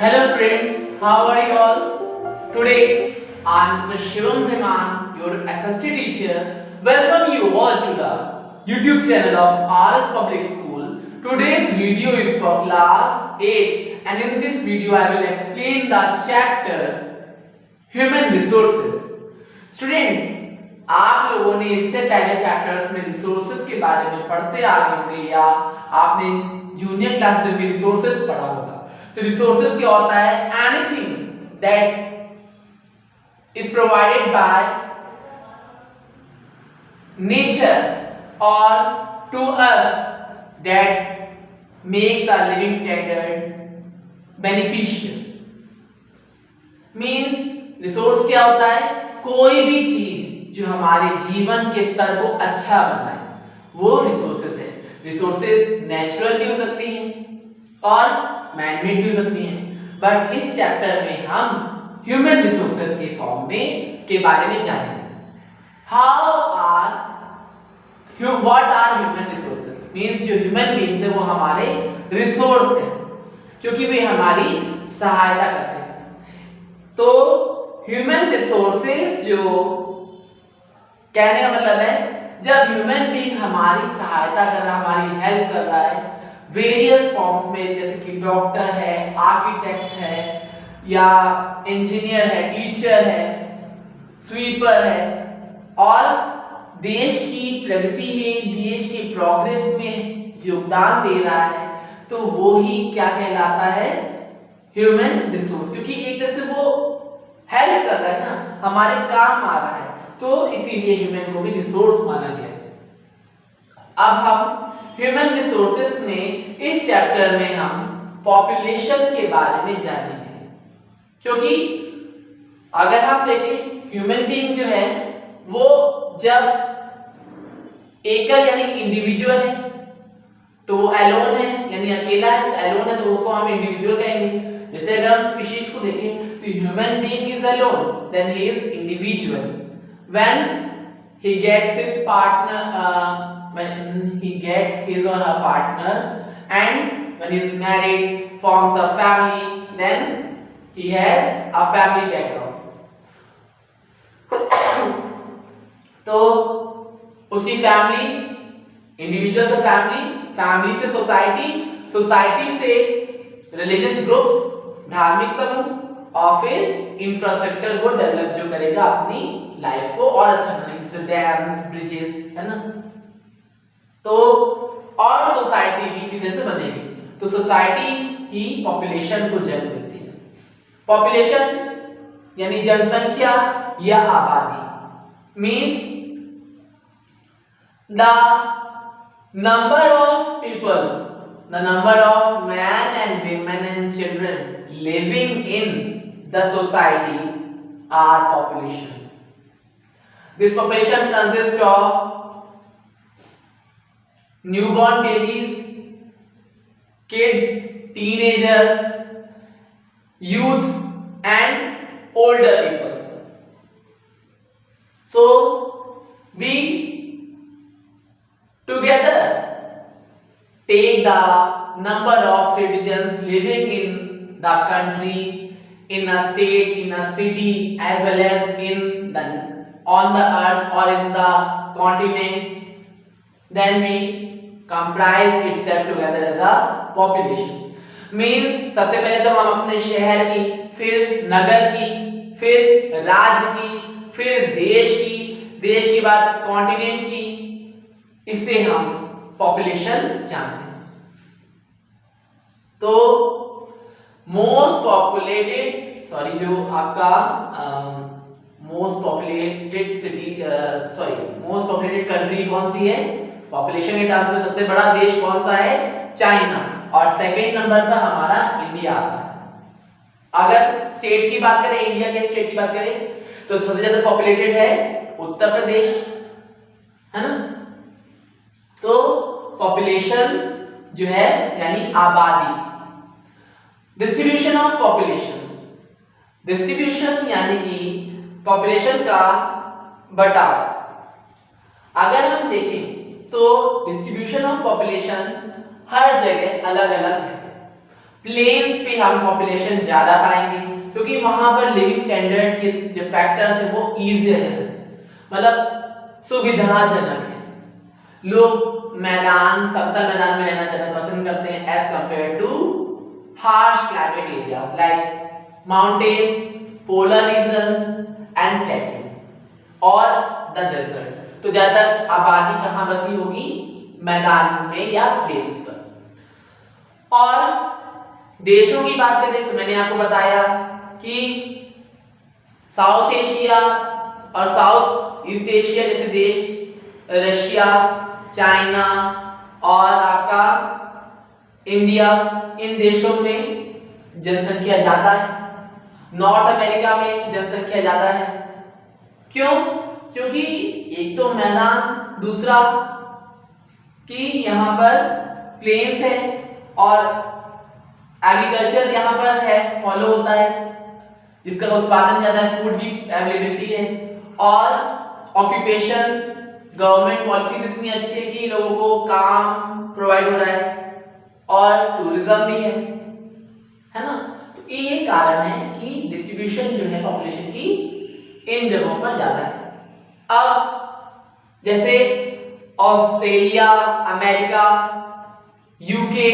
Hello friends, how are you all? Today I am Mr. Shivam Zeman, your SST teacher. Welcome you all to the YouTube channel of RS Public School. Today's video is for class 8 and in this video I will explain the chapter Human Resources. Students, आप लोगों ने इससे पहले chapters में resources के बारे में पढ़ते आ रहे होंगे या आपने जूनियर क्लास में भी रिसोर्सेज पढ़ा होगा। तो रिसोर्सेज क्या होता है? Anything that is provided by nature और to us that makes our living standard beneficial. Means resource क्या होता है? कोई भी चीज जो हमारे जीवन के स्तर को अच्छा बनाए वो रिसोर्सेज है। रिसोर्सेज नेचुरल भी हो सकती हैं और मैनमेड भी हो सकती हैं, बट इस चैप्टर में हम ह्यूमन रिसोर्सेज के फॉर्म में के बारे में जानेंगे। What are human resources? Means जो ह्यूमन बीइंग्स है वो हमारे रिसोर्स है क्योंकि वे हमारी सहायता करते हैं। तो ह्यूमन रिसोर्सेज जो कहने का मतलब है जब ह्यूमन बीइंग हमारी सहायता कर रहा है, हमारी हेल्प कर रहा है वेरियस फॉर्म्स में, जैसे कि डॉक्टर है, आर्किटेक्ट है या इंजीनियर है, टीचर है, स्वीपर है और देश की प्रगति में, देश के प्रोग्रेस में योगदान दे रहा है, तो वो ही क्या कहलाता है? Human resource. क्योंकि एक तरह से वो हेल्प कर रहा है ना, हमारे काम आ रहा है, तो इसीलिए ह्यूमन को भी रिसोर्स माना गया है। अब हम ह्यूमन रिसोर्सेज में इस चैप्टर में हम पॉपुलेशन के बारे में जानेंगे, क्योंकि अगर हम देखें ह्यूमन बीइंग जो है वो जब एकल यानी इंडिविजुअल है तो वो एलोन है यानी अकेला है, एलोन है तो उसको हम इंडिविजुअल कहेंगे। जैसे अगर हम स्पीशीज को देखें तो human being is alone, then he is individual. When he gets his partner, when he gets his or her partner, and when he is married, forms a family, then he has a family background. तो उसकी family, individual से family, family से society, society से religious groups, धार्मिक समूह और फिर infrastructure को डेवलप जो करेगा अपनी लाइफ को और अच्छा बनाएगा, जैसे डैम्स, ब्रिजेस, है ना। तो और सोसाइटी भी इसी तरह से बनेगी, तो सोसाइटी ही पॉपुलेशन को जन्म देती है। पॉपुलेशन यानी जनसंख्या या आबादी means the number of people, the number of man and women and children living in the society are population. This population consists of newborn babies, kids, teenagers, youth and older people. So we together take the number of citizens living in the country, in a state, in a city, as well as in the on the earth or in the continent, then we comprise itself together as a population. Means सबसे पहले तो हम अपने शहर की, फिर नगर की, फिर राज्य की, फिर देश की बाद कॉन्टिनेंट की, इससे हम पॉपुलेशन जानते हैं। तो मोस्ट पॉपुलेटेड जो आपका मोस्ट पॉपुलेटेड कंट्री कौन सी है? पॉपुलेशन के टर्म्स में सबसे बड़ा देश कौन सा है? चाइना, और सेकंड नंबर पर हमारा इंडिया आता है। अगर स्टेट की बात करें, इंडिया के स्टेट की बात करें, तो सबसे ज्यादा पॉपुलेटेड है उत्तर प्रदेश, है ना। तो पॉपुलेशन जो है यानी आबादी। डिस्ट्रीब्यूशन ऑफ पॉपुलेशन, डिस्ट्रीब्यूशन यानी कि पॉपुलेशन का बटाव। अगर हम देखें तो डिस्ट्रीब्यूशन ऑफ पॉपुलेशन हर जगह अलग अलग है। प्लेन्स पे हम पॉपुलेशन ज्यादा पाएंगे क्योंकि वहां पर लिविंग स्टैंडर्ड के जो फैक्टर्स है वो इजियर है, मतलब सुविधाजनक है। लोग मैदान, समतल मैदान में रहना ज्यादा पसंद करते हैं as compare to harsh climate areas like mountains, polar regions and plateaus और द डेजर्ट्स। तो ज्यादातर आबादी कहां बसी होगी? मैदान में या प्लेन्स पर। और देशों की बात करें तो मैंने आपको बताया कि साउथ एशिया और साउथ ईस्ट एशिया जैसे देश, रशिया, चाइना और आपका इंडिया, इन देशों में जनसंख्या ज्यादा है। नॉर्थ अमेरिका में जनसंख्या ज्यादा है। क्यों? क्योंकि एक तो मैदान, दूसरा कि यहाँ पर प्लेन्स है और एग्रीकल्चर यहाँ पर है, फॉलो होता है, जिसका उत्पादन ज्यादा है, फूड की अवेलेबिलिटी है और ऑक्यूपेशन, गवर्नमेंट पॉलिसीज इतनी अच्छी है कि लोगों को काम प्रोवाइड हो रहा है और टूरिज्म भी है ना। तो ये कारण है कि डिस्ट्रीब्यूशन जो है पॉपुलेशन की इन जगहों पर ज्यादा है। अब जैसे ऑस्ट्रेलिया, अमेरिका, यूके,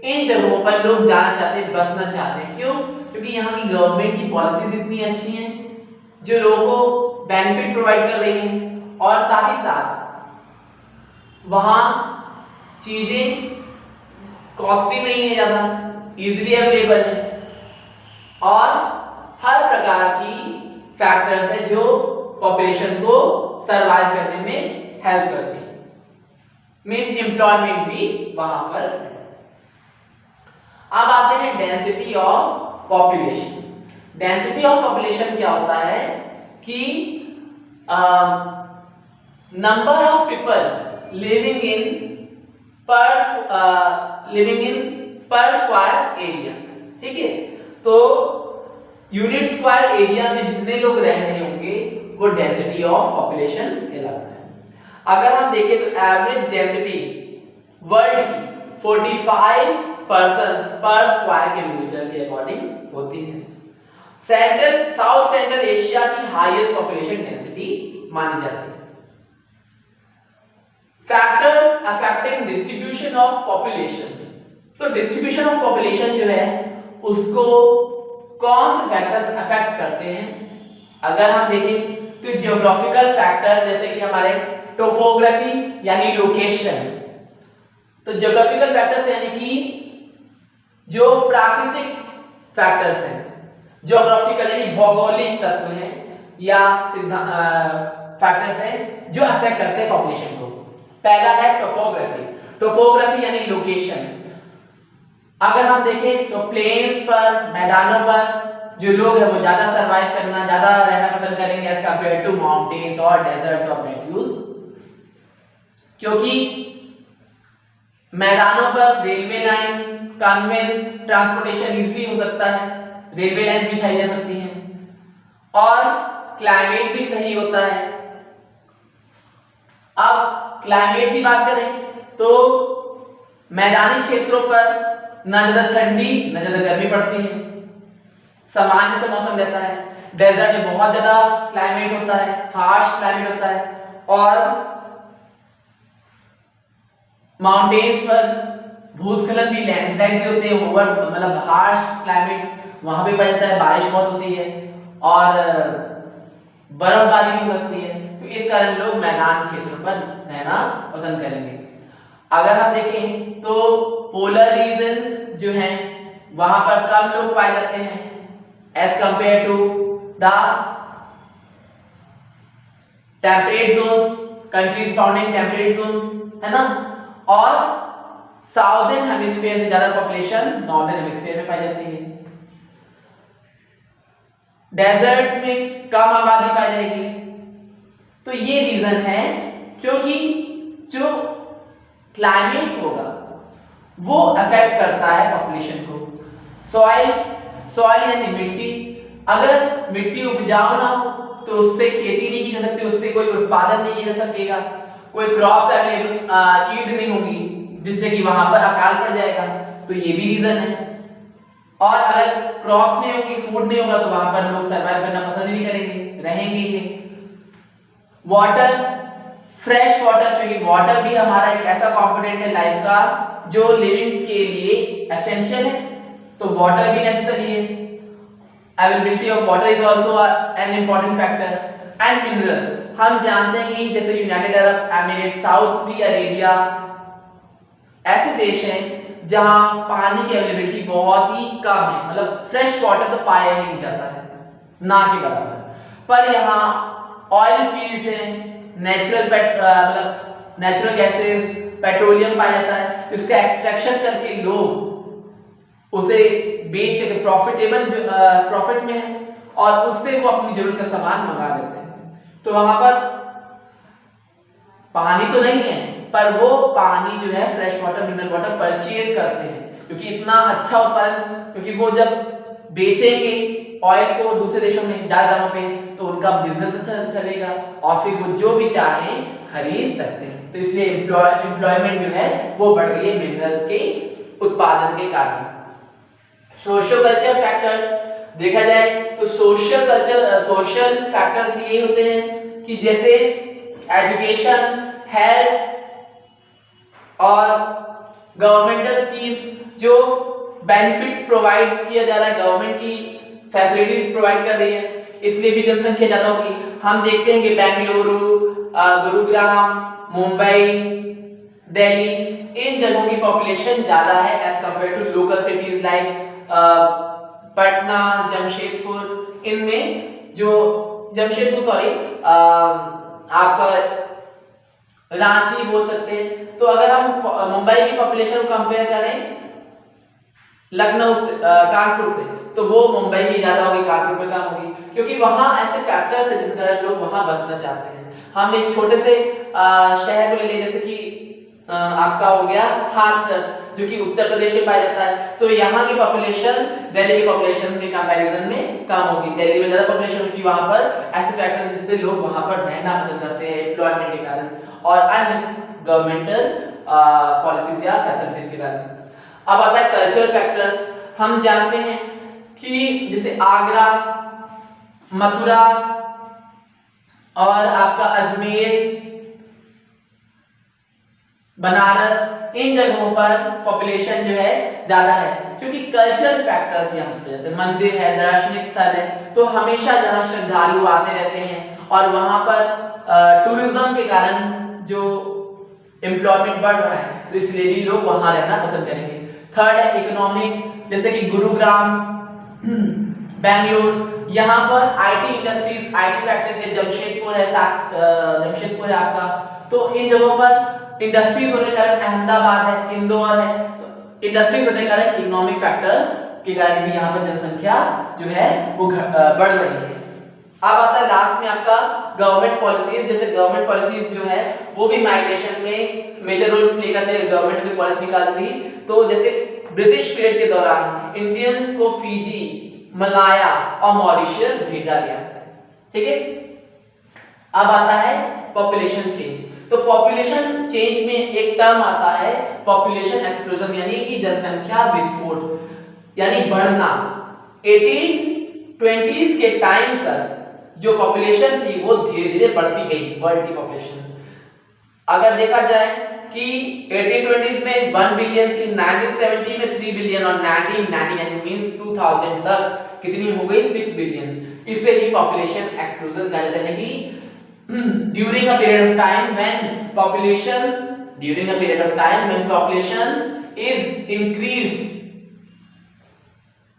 इन जगहों पर लोग जाना चाहते हैं, बसना चाहते हैं। क्यों? क्योंकि यहाँ की गवर्नमेंट की पॉलिसीज इतनी अच्छी हैं जो लोगों को बेनिफिट प्रोवाइड कर रही हैं और साथ ही साथ वहाँ चीजें कॉस्टली नहीं है, ज्यादा इजीली अवेलेबल है और हर प्रकार की फैक्टर्स है जो पॉपुलेशन को सरवाइव करने में हेल्प करती है। मींस एम्प्लॉयमेंट भी वहां पर है। अब आते हैं density of population. Density of population क्या होता है कि number of people living in पर स्क्वायर एरिया। ठीक है, तो यूनिट स्क्वायर एरिया में जितने लोग रह रहे होंगे वो डेंसिटी ऑफ पॉपुलेशन कहलाता है। अगर हम देखें तो एवरेज डेंसिटी वर्ल्ड की 45 पर्सन्स पर स्क्वायर किलोमीटर के अकॉर्डिंग होती है। साउथ सेंट्रल एशिया की हाईएस्ट पॉपुलेशन डेंसिटी मानी जाती है। Factors affecting distribution of population. तो डिस्ट्रीब्यूशन ऑफ पॉपुलेशन जो है उसको कौन से फैक्टर्स अफेक्ट करते हैं? अगर हम देखें तो जियोग्राफिकल फैक्टर जैसे कि हमारे टोपोग्राफी यानी लोकेशन। तो जियोग्राफिकल फैक्टर्स यानी कि जो प्राकृतिक फैक्टर्स हैं, जियोग्राफिकल यानी भौगोलिक तत्व हैं या फैक्टर्स हैं जो अफेक्ट करते हैं पॉपुलेशन को। पहला है टोपोग्राफी। टोपोग्राफी यानी लोकेशन। अगर हम देखें तो प्लेन्स पर, मैदानों पर जो लोग हैं वो ज्यादा सरवाइव करना, ज्यादा रहना पसंद करेंगे एज कंपेयर टू माउंटेन्स और डेजर्ट्स और प्लेट्यूज, क्योंकि मैदानों पर railway line, conveyance, transportation easily हो सकता है, रेलवे लाइन बिछाई जा सकती हैं और क्लाइमेट भी सही होता है। अब क्लाइमेट की बात करें तो मैदानी क्षेत्रों पर ना ज्यादा ठंडी ना ज्यादा गर्मी पड़ती है, सामान्य सा मौसम रहता है। डेजर्ट में बहुत ज्यादा क्लाइमेट होता है, हार्श क्लाइमेट होता है और माउंटेन्स पर भूस्खलन भी, लैंडस्लाइड भी होते हैं, ओवर मतलब हार्श क्लाइमेट वहां पे पाया जाता है, बारिश बहुत होती है और बर्फबारी भी हो सकती है। तो इस कारण लोग मैदान क्षेत्र पर रहना पसंद करेंगे। अगर हम देखें तो पोलर रीजन्स जो हैं वहां पर कम लोग पाए जाते हैं as compare to the temperate zones, countries found in temperate zones, है ना। और साउदर्न हेमिस्फीयर से ज्यादा पॉपुलेशन नॉर्दर्न हेमिस्फीयर में पाई जाती है। डेजर्ट्स में कम आबादी पाई जाएगी। तो ये रीजन है क्योंकि जो क्लाइमेट होगा वो अफेक्ट करता है पॉपुलेशन को। सॉइल यानी मिट्टी, अगर मिट्टी उपजाऊ ना हो तो उससे खेती नहीं की जा सकती, उससे कोई उत्पादन नहीं किया जा सकेगा, कोई क्रॉप्स ईल्ड नहीं होगी, जिससे कि वहां पर अकाल पड़ जाएगा। तो ये भी रीजन है। और अगर क्रॉप्स नहीं होगी, फूड नहीं होगा, तो वहां पर लोग सर्वाइव करना पसंद ही नहीं करेंगे, रहेंगे ही नहीं। वाटर, फ्रेश वाटर, क्योंकि वाटर भी हमारा एक ऐसा कंपोनेंट है लाइफ का जो लिविंग के लिए एसेंशियल है, तो वाटर भी नेसेसरी है। Availability of water is also an important factor. And minerals, हम जानते हैं कि जैसे United Arab emirate, Saudi Arabia ऐसे देश हैं जहां पानी की अवेलेबिलिटी बहुत ही कम है, मतलब फ्रेश वाटर तो पाया ही नहीं जाता है, ना के बराबर। पर यहाँ ऑयल फील्ड्स हैं, मतलब नेचुरल गैसेस, पेट्रोलियम पाया जाता है, इसका एक्सट्रैक्शन करके लोग उसे बेच के प्रॉफिट में है और उससे वो अपनी जरूरत का सामान मंगा लेते हैं। तो वहां पर पानी तो नहीं है, पर वो पानी जो है fresh water, mineral water purchase करते हैं, क्योंकि इतना अच्छा उत्पादन, क्योंकि वो जब बेचेंगे ऑयल को दूसरे देशों में ज्यादा दामों पे, तो उनका बिजनेस अच्छा चलेगा और फिर वो जो भी चाहें खरीद सकते हैं। तो इसलिए एम्प्लॉयमेंट जो है वो बढ़ रही है मिनरल्स के उत्पादन के कारण। सोशल कल्चर फैक्टर्स देखा जाए तो सोशल फैक्टर्स ये होते हैं कि जैसे एजुकेशन, हेल्थ और गवर्नमेंटल स्कीम्स जो बेनिफिट प्रोवाइड किया जा रहा है, गवर्नमेंट की फैसिलिटीज प्रोवाइड कर रही है, इसलिए भी जनसंख्या ज्यादा होगी। हम देखते हैं कि बेंगलुरु, गुरुग्राम, मुंबई, दिल्ली, इन जगहों की पॉपुलेशन ज्यादा है as compare to local cities like Patna, Jamshedpur. इनमें जो आपका रांची बोल सकते हैं। तो अगर हम मुंबई की पॉपुलेशन को कंपेयर करें लखनऊ से, कानपुर से, तो वो मुंबई में ज्यादा होगी, कानपुर में कम होगी, क्योंकि वहां ऐसे फैक्टर्स है जिस कारण लोग वहां बसना चाहते हैं। हम एक छोटे से शहर को ले लें, जैसे कि आपका हो गया हाथरस, जो कि उत्तर प्रदेश में पाया जाता है। तो यहाँ की पॉपुलेशन दिल्ली की पॉपुलेशन के कंपैरिजन में कम होगी, दिल्ली में ज्यादा पॉपुलेशन होगी, वहां पर ऐसे फैक्टर्स जिससे लोग वहां पर रहना पसंद करते हैं एम्प्लॉयमेंट के कारण और अन्य गवर्नमेंटल पॉलिसीज या फैसिलिटीज के कारण। अब आता है कल्चरल फैक्टर्स। हम जानते हैं कि जैसे आगरा, मथुरा और आपका अजमेर, बनारस, इन जगहों पर पॉपुलेशन जो है ज्यादा है, क्योंकि कल्चरल फैक्टर्स यहाँ पे जाते हैं। मंदिर है, दार्शनिक स्थल है, तो हमेशा जहाँ श्रद्धालु आते रहते हैं और वहां पर टूरिज्म के कारण जो एम्प्लॉयमेंट बढ़ रहा है, तो इसलिए भी लोग वहां रहना पसंद करेंगे। थर्ड है इकोनॉमिक, जैसे कि गुरुग्राम, बेंगलुरु, यहाँ पर आईटी इंडस्ट्रीज, आईटी फैक्ट्रीज है, जमशेदपुर है आपका। तो इन जगहों पर इंडस्ट्रीज होने के कारण, अहमदाबाद है, इंदौर है, तो इंडस्ट्रीज होने के कारण इकोनॉमिक फैक्टर्स के कारण भी यहाँ पर जनसंख्या जो है वो बढ़ रही है। अब आता है लास्ट में आपका गवर्नमेंट पॉलिसीज। जैसे गवर्नमेंट पॉलिसीज जो है वो भी माइग्रेशन में मेजर रोल प्ले करते हैं, गवर्नमेंट की पॉलिसी निकालती है। तो जैसे ब्रिटिश पीरियड के दौरान इंडियंस को फिजी, मलाया और मॉरिशस भेजा गया, ठीक है। अब आता है पॉपुलेशन चेंज। तो पॉपुलेशन चेंज में एक टर्म आता है पॉपुलेशन एक्सप्लोजन, यानी कि जनसंख्या विस्फोट, यानी बढ़ना। 1820s के टाइम तक जो पॉपुलेशन थी वो धीरे धीरे बढ़ती गई, वर्ल्ड की पॉपुलेशन। अगर देखा जाए कि 1820s में 1 बिलियन थी, 1970 में 3 बिलियन और 1999 मींस 2000 तक कितनी हो गई, 6 बिलियन। इसे ही पॉपुलेशन एक्सप्लोजन कहा जाता है कि during a period of time when population is increased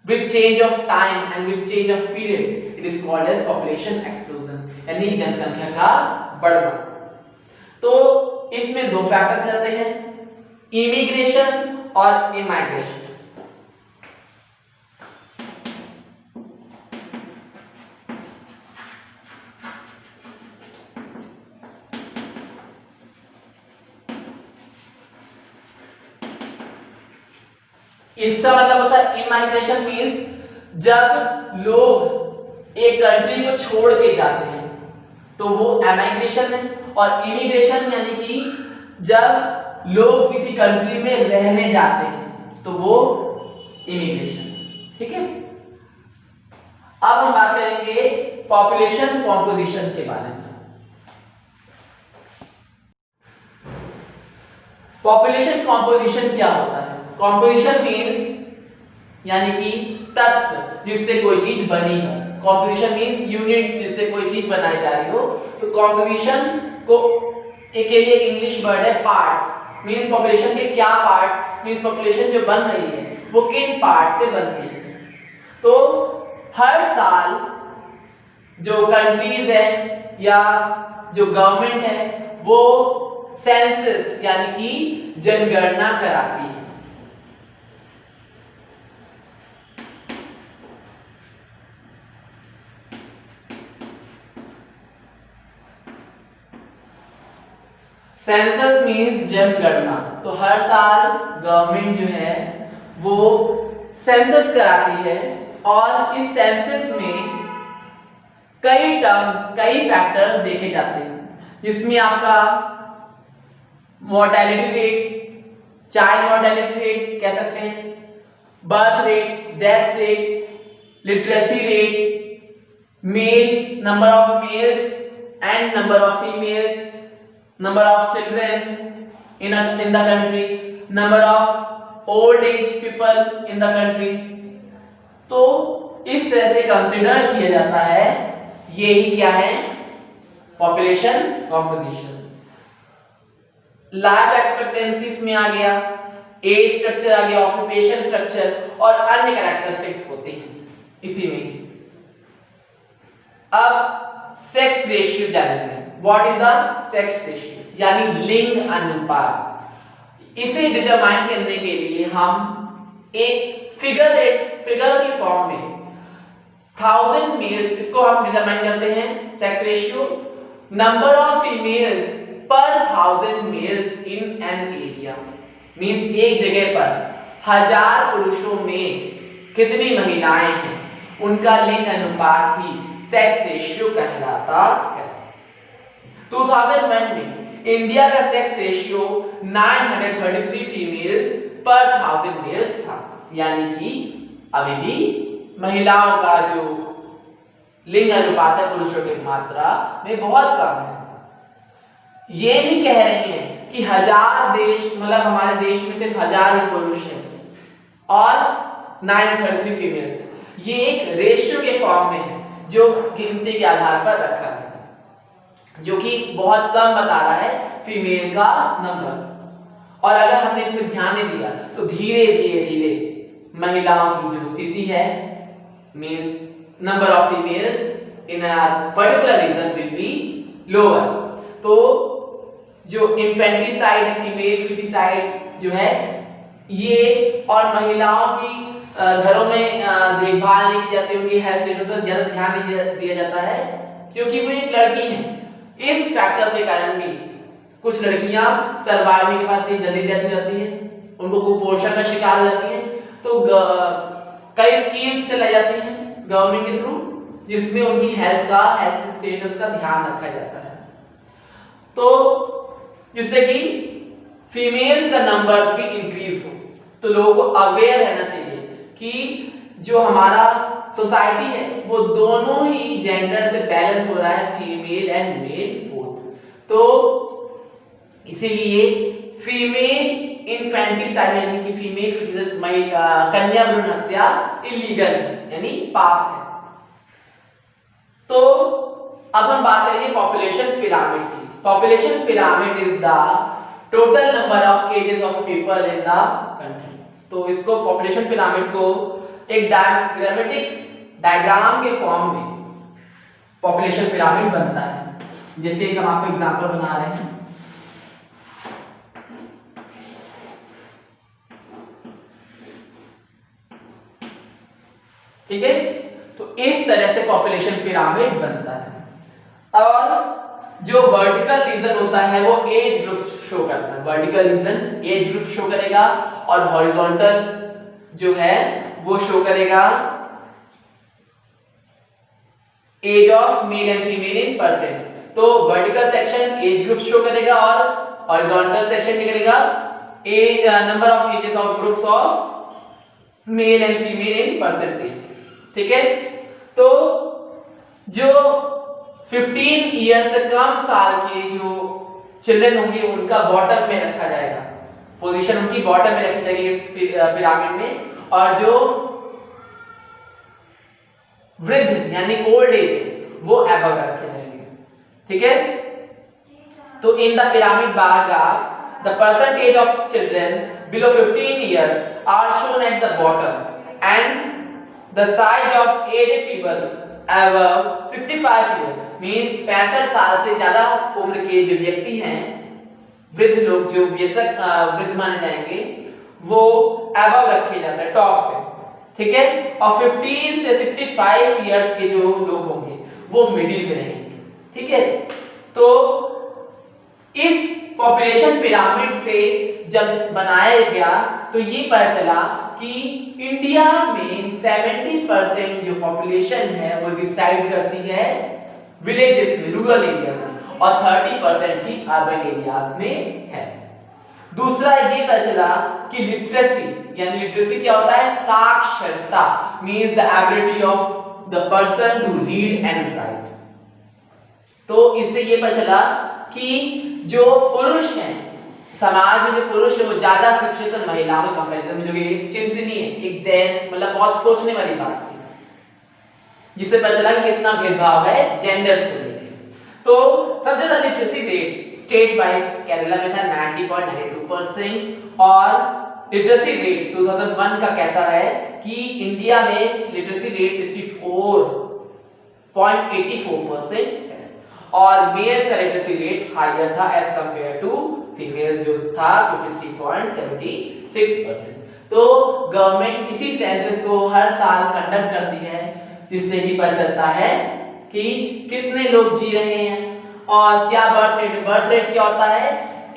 with change of time and with change of period, it is called as population explosion, यानी जनसंख्या का बढ़ना। तो इसमें दो फैक्टर्स रहते हैं, इमिग्रेशन और इमाइग्रेशन। इसका मतलब होता है इमाइग्रेशन मींस जब लोग एक कंट्री को छोड़ के जाते हैं तो वो इमाइग्रेशन है, और इमिग्रेशन यानी कि जब लोग किसी कंट्री में रहने जाते हैं तो वो इमिग्रेशन। ठीक है। अब हम बात करेंगे पॉपुलेशन कॉम्पोजिशन के बारे में। पॉपुलेशन कॉम्पोजिशन क्या होता है? कॉम्पोजिशन मीन्स यानी कि तत्व जिससे कोई चीज बनी हो। कॉम्पोजिशन मीन्स यूनिट्स जिससे कोई चीज बनाई जा रही हो। तो कॉम्पोजिशन को एक के लिए इंग्लिश वर्ड है पार्ट्स। मीन्स पॉपुलेशन के क्या पार्ट्स, मीन्स पॉपुलेशन जो बन रही है वो किन पार्ट से बनती है। तो हर साल जो कंट्रीज है या जो गवर्नमेंट है वो सेंसस यानी कि जनगणना कराती है। सेंसस मीन्स जनगणना। तो हर साल गवर्नमेंट जो है वो सेंसस कराती है और इस सेंसस में कई टर्म्स, कई फैक्टर्स देखे जाते हैं जिसमें आपका mortality rate, child mortality rate कह सकते हैं, birth rate, death rate, literacy rate, male number of males and number of females, number of children in the country, number of old age people in the country। तो इस तरह से consider किया जाता है। यही क्या है? Population composition. लाइफ एक्सपेक्टेंसीज में आ गया, एज स्ट्रक्चर आ गया, ऑक्यूपेशन स्ट्रक्चर और अन्य कैरेक्टरिस्टिक्स होते हैं इसी में। अब सेक्स रेशियो जानेंगे। What is the sex ratio यानी लिंग अनुपात। इसे डिटरमाइन करने के लिए हम एक फिगर की फॉर्म में 1000 मेल्स, इसको हम डिटरमाइन करते हैं sex ratio, number of females पर 1000 males in an area. Means एक जगह पर 1000 पुरुषों में कितनी महिलाएं हैं, उनका लिंग अनुपात ही सेक्स रेशियो कहलाता है। 2001 में इंडिया का सेक्स रेशियो 933 फीमेल्स पर 1000 मेल्स था, यानी कि अभी भी महिलाओं का जो लिंग अनुपात है पुरुषों की मात्रा में बहुत कम है। ये नहीं कह रहे हैं कि 1000 देश, मतलब हमारे देश में सिर्फ 1000 ही पुरुष हैं और 933 फीमेल्स हैं। ये एक रेशियो के फॉर्म में है जो गिनती के आधार पर रखा है, जो कि बहुत कम बता रहा है फीमेल का नंबर। और अगर हमने इसमें ध्यान नहीं दिया तो धीरे धीरे महिलाओं की जो स्थिति है, means number of females in a particular region will be lower. तो जो इन्फेंटिसाइड है, फीमेल फीटिसाइड जो है ये, और महिलाओं की घरों में देखभाल नहीं की जाती, उनकी हेल्थ पर ज्यादा ध्यान नहीं दिया जाता है क्योंकि वो एक लड़की है। इस फैक्टर के कारण भी कुछ लड़कियां सर्वाइव नहीं कर पाती, जल्दी डेथ हो जाती है, उनको कुपोषण का शिकार हो जाती है। तो कई स्कीम्स चलाई जाती हैं गवर्नमेंट के थ्रू जिसमें उनकी हेल्थ स्टेटस का ध्यान रखा जाता है, तो जिससे कि फीमेल्स का नंबर्स भी इंक्रीज हो। तो लोगों को अवेयर रहना चाहिए कि जो हमारा सोसाइटी है वो दोनों ही जेंडर से बैलेंस हो रहा है, फीमेल एंड मेल बोथ। तो इसीलिए फीमेल इन्फेंटिसाइड यानी कि फीमेल कन्या भ्रूण हत्या इलीगल है, यानी पाप है। तो अब हम बात करेंगे पॉपुलेशन पिरामिड की। Population pyramid is the total number of ages of people in the country. तो इसको पॉपुलेशन पिरामिड को एक डायग्राम के फॉर्म में पॉपुलेशन पिरामिड बनता है। जैसे एक हम आपको एग्जांपल बना रहे हैं, ठीक है। तो इस तरह से पॉपुलेशन पिरामिड बनता है। और जो वर्टिकल रीजन होता है वो एज ग्रुप शो करता है। Vertical region age group show करेगा और हॉरिजॉन्टल जो है वो शो करेगा age of male and female in percent. तो vertical section age group show करेगा और हॉरिजॉन्टल सेक्शन क्या करेगा, age number of ages of groups of male and female in percentage, ठीक है। तो जो 15 ईयर से कम साल के जो चिल्ड्रन होंगे उनका बॉटम में रखा जाएगा, पोजीशन उनकी बॉटम में रखी जाएगी इस पिरामिड में, और जो वृद्ध यानी ओल्ड एज वो अबव रखे जाएंगे, ठीक है। तो in the pyramid bar graph the percentage of children below 15 years are shown at the bottom and the size of aged people above 65 years means 65 साल से ज्यादा उम्र के जो व्यक्ति हैं, वृद्ध लोग जो वयस्क वृद्ध माने जाएंगे, वो above रखे जाते हैं टॉप पे, ठीक है। और 15 से 65 इयर्स के जो लोग होंगे वो मिडिल में रहेंगे, ठीक है। तो इस पॉपुलेशन पिरामिड से जब बनाया गया तो ये पता चला कि इंडिया में 70% जो पॉपुलेशन है वो रिसाइड करती है विलेजेस में, रूरल एरियाज में, और 30% ही अर्बन एरियाज में है। दूसरा ये पता चला कि लिटरेसी यानी लिटरेसी क्या होता है, साक्षरता, means the ability of the person to read and write. तो इससे ये पता चला कि जो पुरुष हैं समाज में, जो पुरुष है वो ज्यादा शिक्षित है महिलाओं के कंपैरिजन में, जो कि चिंतनीय है, एक दैन मतलब बहुत सोचने वाली बात थी, जिससे पता चला कि कितना भेदभाव है जेंडर्स को लेकर। तो सबसे ज्यादा literacy rate state wise Kerala में था 90.92%, और लिटरेसी रेट 2001 का कहता है कि इंडिया में लिटरेसी रेट 64.84% और मेल्स का लिटरेसी रेट हायर था एज कंपेयर टू फीमेल्स जो था 53.76%। तो गवर्नमेंट इसी सेंसस को हर साल कंडक्ट करती है, जिससे कि पता चलता है कि कितने लोग जी रहे हैं और क्या बर्थ रेट। बर्थ रेट क्या होता है,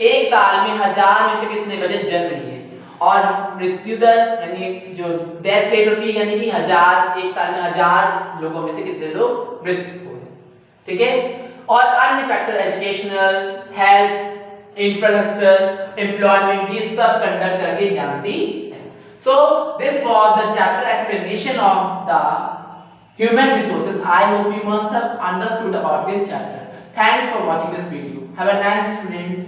एक साल में 1000 में से कितने बच्चे जन्म लिए, और मृत्यु दर यानी जो डेथ रेट होती है यानी कि 1000 एक साल में 1000 लोगों में से कितने लोग मृत्यु हुए, ठीक है। और अन्य factor educational, health, infrastructure, employment, ये सब कंडक्ट करके जानती है। So this was the chapter explanation of the human resources. I hope you must have understood about this chapter. Thanks for watching this video. Have a nice students.